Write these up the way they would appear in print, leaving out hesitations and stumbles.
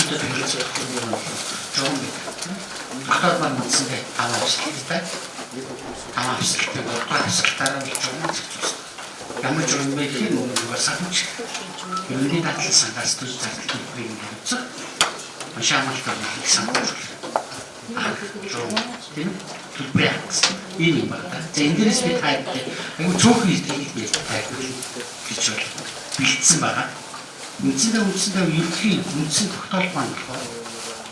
өөрсдөө хэрэгцээ жоон дотоод маань үсэндээ аваа авсалтай. Аваа авсалтай болоо авсалтаараа жоон зөвчсөн. Ямар жоон бэ гэх юм уу санаач. Юуны дадлал сангаас төс зарлах юм хэрэгцээ. Машаамалтай их санаач. Жоон тийм түлбэс ийм юм байна. За эндээс би таатай айгу цөөхөн хийж таатай гэж бэлдсэн байгаа. Үндсэндээ ерөнхий үндсэн тогтоол маань болохоор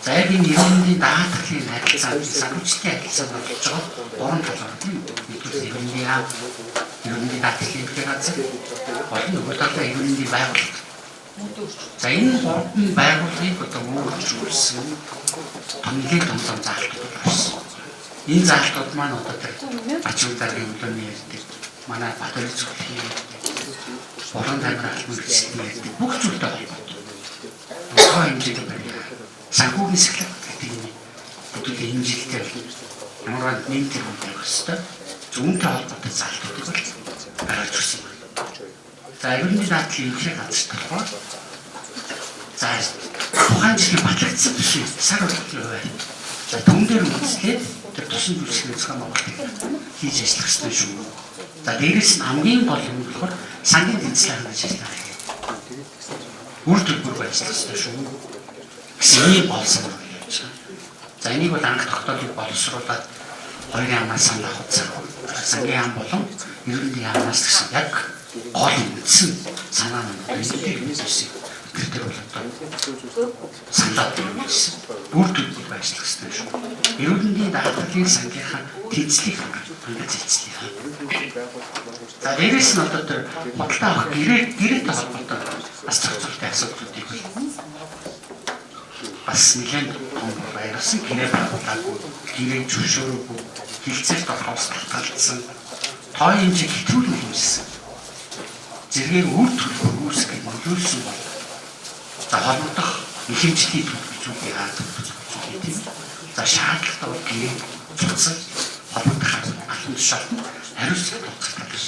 за яг энэ ерөнхий даатгалын харилцаа санхүүжтэй харилцаа болж байгаа гурван талаар тийм нэгдүгээр ерөнхий даатгалын газар болон нөгөө талаа ерөнхий байгууллага. За энэ гурван байгууллагыг одоо өөрчлүүлсэн томилын том заалтууд байна. Энэ заалтууд маань одоо тэр ачуулдаргийн хөлөөний ярьдаг манай Батөрийн зөвлөлийн борон тамир албан хэлбэртэй бүх зүйлтэй холбоотой. Тоо хэмжээтэй байна. Санхүүгийн сэхлэг гэдэг юм. Бүдүүл энэ жилдээ ямар нэг тэр юм байх хэвээр зүүнтэй холбоотой залтуудыг гаргаж ирсэн байна. За ерөнхий даатгалын ихэнх газар болохоор за тухайн жилийн батлагдсан төсвийг сар болгоно байна. За түн дээр үндэслээд тэр төсвийн үйлчлэгээ зохион байгуулалтыг хийж ажиллах ёстой шүү. За дээрээс нь хамгийн гол юм болохоор сангийн тэнцлэг хийж ажиллах. Үр дүнгээр ажиллах ёстой шүү. Гэсэн болсон юм. За энийг бол анх тогтоолыг боловсруулад хоёрын амнаас санал авах сангийн ам болон ерөнхий амнаас гэсэн яг гол үндсэн санаа нь үүссэн. Тэр бол одоо санаа үүссэн. Үр дүнгээр ажиллах ёстой шүү. Ерөнхий даатгалын сангийнхаа тэнцлийг хангаж эзлэе. За дээрээс нь одоо тэр бодлоо авах гэрээтэй холбоотой бас зохицуултын асуудлуудыг бас нэгэн том байрсан гэрээ байгуулаагүй, гэрээ зөвшөөрөөгүй, хилцээлт орохоос галзсан, тоо хэмжээг хэтрүүлэн хэмжсэн. Зэргээр үр төлбөр үүсгэх нөлөөлсөн бол за холбогдох ихэмжлийн төлөвлөлтийг хаадаг тийм. За шаардлагатай бол гэрээ цуцсан холбогдох албан тушаалтанд хариуцлага тооцоолох гэж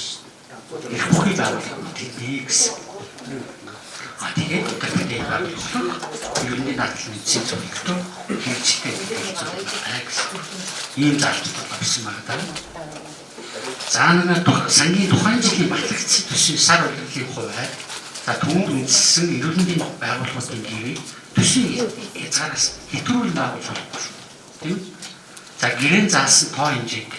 их бүхий байгууллагууд тийм гэсэн. Тэгээд өдөртөө байгууллага ерөнхий даатгалын эцсийн зөвлөлтөөр хэрэгжтэй хэлцүүлэх гэсэн. Ийм залтууд гарсан байна. За нэг сангийн тухайн жилийн батлагдсан төсвийн сар удирдлагын хувьд за түүнд үндэслэн ерөнхий байгууллагуудын гэрээ төсвийн хязгаараас хэтрүүлэн байгуулах тийм. За гэрээ заасан тоо хэмжээг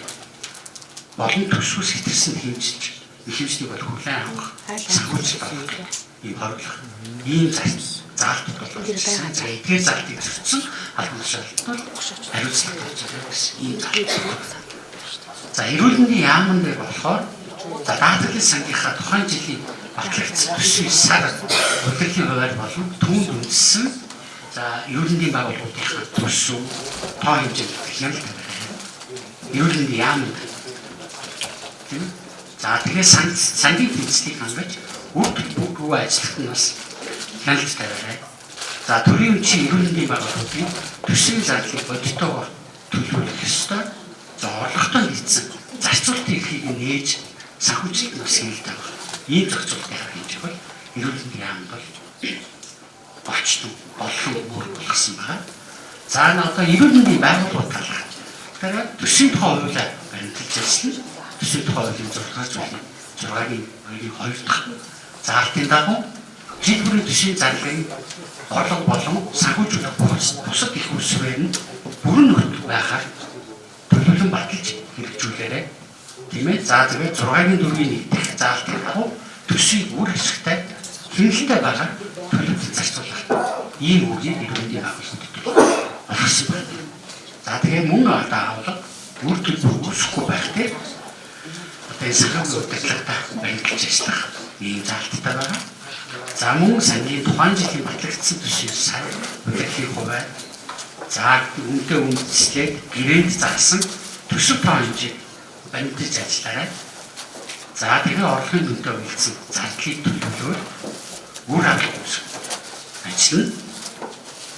болон төсвөөс хэтэрсэн хэмжилж ихэмжлийг бол хүлээн авах санхүүжилт авах ийм хорлох ийм заалтууд бол за эдгээр залтыг зөвсөн албан тушаалтанд хариуцлага тавьчих гэсэн ийм заалт. За эрүүлэндийн яамн дээр болохоор за даатгалын сангийнхаа тухайн жилийн батлагдсан төсвийн сар удирдлагын хувьд болон түүнд үндэссэн за эрүүлэндийн байгууллагуудынхаа төсөв тоо хэмжээг хяналт эрүүлэндийн яамн за тэгээ сангийн тэнцлийг хангаж үр төлбөргүй ажиллахад нь бас хяналт тавиарай. За төрийн үеийн эрүүлэндийн байгууллагуудын төсвийн зардлыг бодитоогоор төлөвлөх ёстой. За орлоготой нийцсэн зарцуулалтын эрхийг нээж санхүүжилт нь бас хяналт авах. Ийм зохицуулалтыг хийж бол эрүүлэндийн яам бол болчтой болон өөр болгосон байна. За одоо эрүүлэндийн байгууллагууд талаар тэгээд төсвийн тухай хуулиар баримталж ажиллана. Төсвийн тухай хуулийн 6-гийн 2 дахь заалтын дагуу жил бүрийн төсвийн зарлагын орлого болон санхүүжүүлэх бусад их усрээр нь бүрэн нөхөд байхаар төлөвлөн баталж хэрэгжүүлээрэй. Тийм ээ. За тэгээд 6-гийн 4-ийн 1 дахь заалтын дагуу төсвийг үр ашигтай хяналттай байгаар төлөвлөлт зарцуулах. Ийм үгийг эрүүлэндийн байгууллагууд олгосон байна. За тэгээд мөн одоо авлага үр төлбөр үүсэхгүй байх дээр одоо санхүүгийн удирдлагатай баримталж ажиллах ийм заалттай байгаа. За мөн сангийн тухайн жилийн батлагдсан төсвийн сар удирдлагын хувьд за үнэтэй үндэслээд гэрээнд заасан төсөв тоо хэмжээг баримталж ажиллаарай. За тэгээ орлогын дүнтэй үйлдсэн зардлыг төлөвлөөр үр хавлага үүсгэх ажиллана.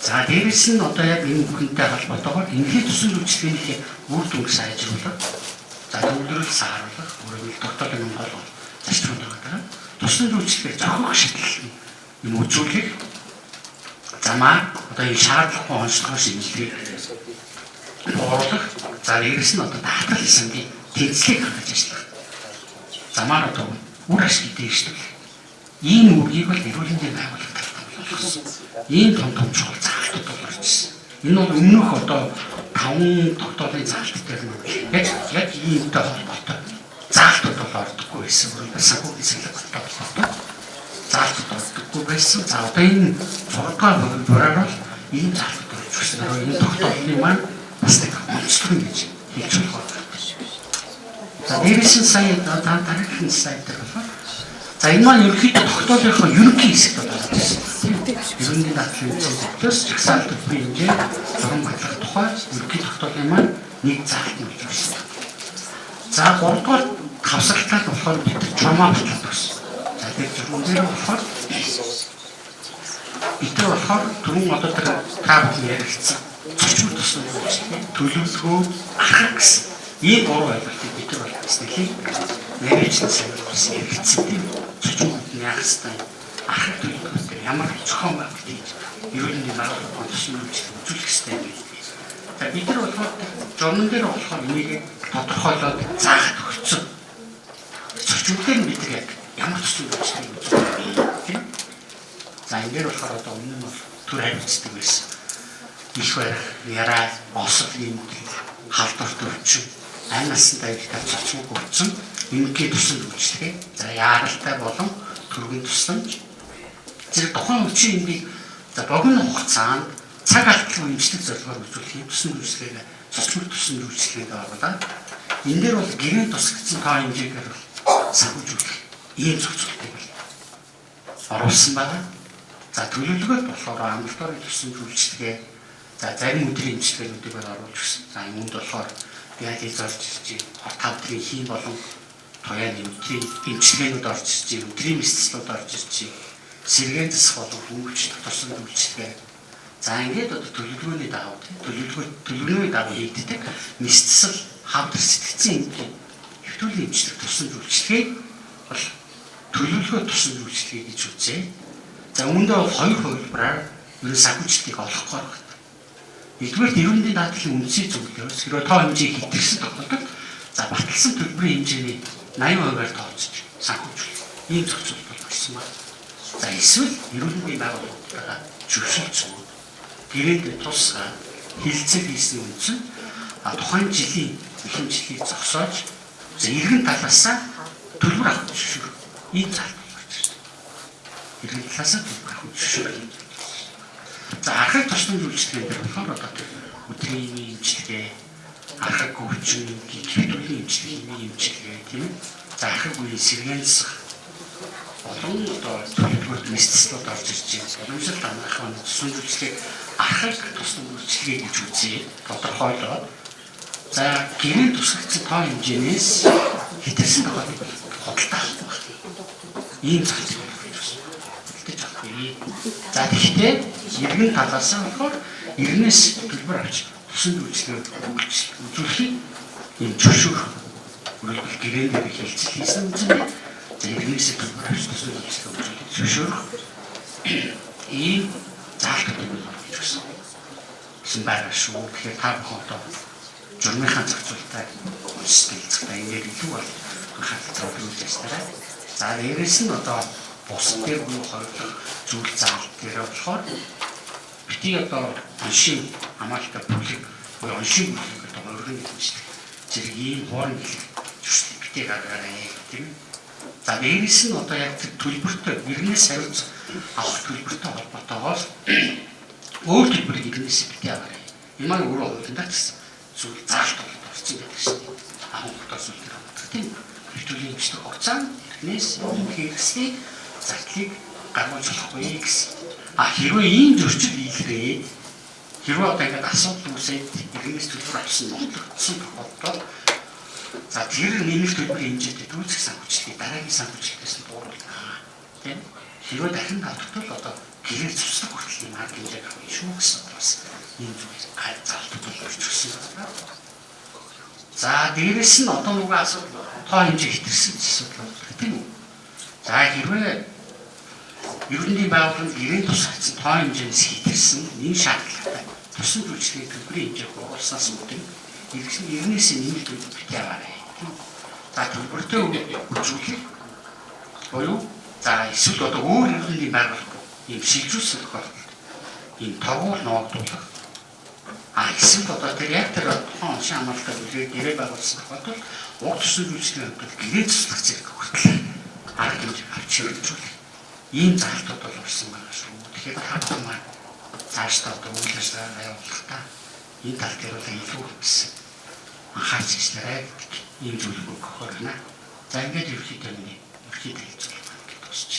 За дээрээс нь одоо яг энэ бүхэнтэй холбоотойгоор энэхий төсвийн үйлчлэгээний үр дүнг сайжруулах, за төвлөрөл сааруулах, өөрөөр тогтоолын хол зарчмууд байгаа. Төсвийн үйлчлэгээ зохиох шийдэл юм үзүүлэх. замаа одоо энэ шаардлагагүй онцлогоо шинжилгээг бууруулах, за дээрэс нь одоо даатгал сангийн тэнцлийг хангаж ажиллах. Замаар одоо үр ашиг дээшлэх. Ийм үргийг бол эрүүл мэндийн байгууллага тавьсан. Ийм том чухал заалтууд болж байна. Энэ бол өмнөх одоо 5 тогтоолын заалт дээр нь яг иймтэй холбоотой заалтууд бол ордоггүй байсан. Санхүүгийн сэлбэгтэй холбоотой заалтууд ордоггүй байсан. За одоо энэ 6 дугаар бүрээр бол ийм заалтууд орж ирсэн. Энэ тогтоолны маань бас нэг онцлог гэж хэлж байна. За дээрээс нь сая дараагийн слайд дээр байна. За энэ маань ерөнхийдөө тогтоолынхоо ерөнхий хэсэг байна. Ерөнхий дадлын зөвлөлтөөс жагсаалт төлбөрийн хэмжээ зураг батлах тухай ерөнхий тогтоолын маань нэг заалт нь болж байна. За 3 дугаар хавсгалтад болохоор бид чамаа батлах гэсэн. За тэгээд зурган дээр болохоор бид түрүүн одоо тэр таблын ярилцсан зочид тусна төлөвлөгөө арга гэсэн. Ийм 3 ойлголтыг бид нар бас нэхийг нэрчилсэн хэрэгцсэн тийм зочид яах хэвээр арга төлөвлөгөө ямар зохион байгуулалт ерөнхий байгууллагын тусламж үзүүлэх хэвээр байна. За бид нар болохоор журнал дээр болохоор энийг тодорхойлоод заахад өгсөн. Зочидээр нь бид яг ямар тусламж үзүүлэх тийм. За ингээд болохоор одоо өмнө нь төр хариуцдаг байсан. Их барих, яраа, осол юм халдварт өвчин, айн настай ихтэй цоцмог өвчин, эмгэгний тусламж үйлчлэгээ, за яаралтай болон төргийн тусламж. Зэрэг тухайн өвчин эмгийг за богино хугацаанд цаг алдлын эмчлэг зорилгоор үзүүлэх юм тусламж үйлчлэгээ, цоцмог тусламж үйлчлэгээ оруулаад энэ дээр бол гэрээ тусгацсан тоо хэмжээгээр санхүүжүүлэх ийм зохицуултыг оруулсан байна. За төлөвлөгөөд болохоор амлалтын тусламж үйлчлэгээ, за зарим өдрийн эмчилгээнүүдийг оруулж өгсөн. За үүнд болохоор диализ орж ирж, хот тавдрын хийм болон туяаны өдрийн эмчилгээнүүд орж ирж, өдрийн мэсцлүүд орж ирж, сэргээн засах болон хөнгөлч тусламж үйлчлэгээ. За ингээд одоо төлөвлөгөөний дагуу төлөвлөгөөний дагуу хийгддэг мэсцэл, хавдар сэтгцэн эмчийн хэвтүүлийн эмчлэг тусламж үйлчлэгийг бол төлөвлөгөө тусламж үйлчлэгээ гэж үзье. За үүндээ бол 2 хувилбараар ерөн санхүүжилтийг олох гол. Нэгдүгээр эрүүл мэндийн даатгалын үндсийн зөвлөлөөс хэрвээ тоо хэмжээ хэтэрсэн тохиолдолд за баталсан төлбөрийн хэмжээний 80%-аар тооцож санхүүжүүлэх. Ийм зохицуулт болсон байна. За эсвэл эрүүл мэндийн байгууллагуудаа зөвшөөрсөн гэрээнд тусгай хилцэл хийсний үндсэн тухайн жилийн ихэмжлэлийг зогсоож иргэн талаасаа төлбөр авах зөвшөөрөх. Ийм заалт болж байна. Иргэн талаасаа төлбөр авах зөвшөөрөх. За архаг тусламж үйлчлэгээ дээр болохоор одоо өдрийн эмчилгээ, архаг өвчин, хэвтүүлийн эмчилгээ тийм. За архаг үеийн сэргээн засах олон одоо төлөвлөгөөт мэсцлүүд орж ирж байна. Уламжлалт амрахын тусламж үйлчлэгийг архаг тусламж үйлчлэгээ гэж үзье. Тодорхойлоод за гэрээ тусгацсан тоо хэмжээнээс хэтэрсэн тохиолдолд худалдаа авах байна. Ийм зохицол за тэгэхээр иргэн талаас нь болохоор иргэнээс төлбөр авч тусламж үйлчлэгээ үзүүлэхийг ийм зөвшөөрөх. Өөрөлдөл гэрээ дээр хилцэл хийсэн юм чинь за иргэнээс төлбөр авч тусламж үйлчлэгээ үзүүлэхийг зөвшөөрөх. Ийм заалтууд болж байна. Гэсэн байгаа шүү. Тэгэхээр та бүхэн одоо журмынхаа зохицуултыг үндэслэлцэхтэй ингээд илүү бол хатцаа өгүүлж ястараа. За дээрээс нь одоо бус дээр бүх хоёрын зүйл заалт дээр болохоор бити одоо оншин хамаалалтаа бүлэг оншин бүлэг одоо өргөн гэж зэрэг ийм хоорон зүйлс бити гаргаарай тийм. За дээрээс нь одоо яг төлбөртэй иргэнээс хариуц авах төлбөртэй холбоотойгоор өөр төлбөрийг иргэнээс бити аваарай. Энэ маань өөрөө хуулиндаа гэсэн зүйл заалт болсон гэдэг шүү дээ. Ахын хотоос үлдэх тийм. Хэвтүүлийн эмчтэй хугацаанд иргэнээс хэрэгслийг зардлыг гаргуулж болохгүй гэсэн. Хэрвээ ийм зөрчил ийлрээ хэрвээ одоо ингээд асуудал үүсээд иргэнээс төлбөр авсан нотолцсон тохиолдолд за тэр нэмэлт төлбөрийн хэмжээтэй дүүцэх санхүүжилтийг дараагийн санхүүжилтээс нь бууруулах. Тийм. Хэрвээ дахин давтвал одоо гэрээ цуслах хүртэл юм арга хэмжээг авах шүү гэсэн бас ийм зүйл заалтууд болж ирсэн байна. За дээрээс нь одоо нөгөө асуудал тоо хэмжээ хэтэрсэн асуудал байна тийм үү? За хэрвээ Ерөнхий байгууллагын гэрээнд тусгацсан тоо хэмжээс хийгдсэн нэг шаардлагатай тусан үйлчлэгийн төлбөрийн хэмжээг богуулснаас үүдэн иргэнээс нэмэлт бит яваарай. За төлбөртэй үзүүлэх буюу за эсвэл одоо өөр ерөнхий байгууллага ийм шилжүүлсэн тохиолдолд ийм торгуул нуугдуулах эсвэл одоо тэр яг тэр тухайн оншин амралтад үлээ гэрээ байгуулсан тохиолдолд уг тусан үйлчлэгийн хөтөлбөр гэрээ туслах зэрэг хүртэл арга хэмжээ авч шилжүүлэх ийм залтууд бол орсон байгаа шүү. Тэгэхээр та бүхэн маань цаашдаа одоо үйл ажиллагаа явуулахдаа энэ тал дээр бол илүү гэсэн анхаарч ирсээрэй гэдэг ийм зүйлийг өгөх болно. За ингээд ерөнхийдөө хэлцүүлэх гэж тусч.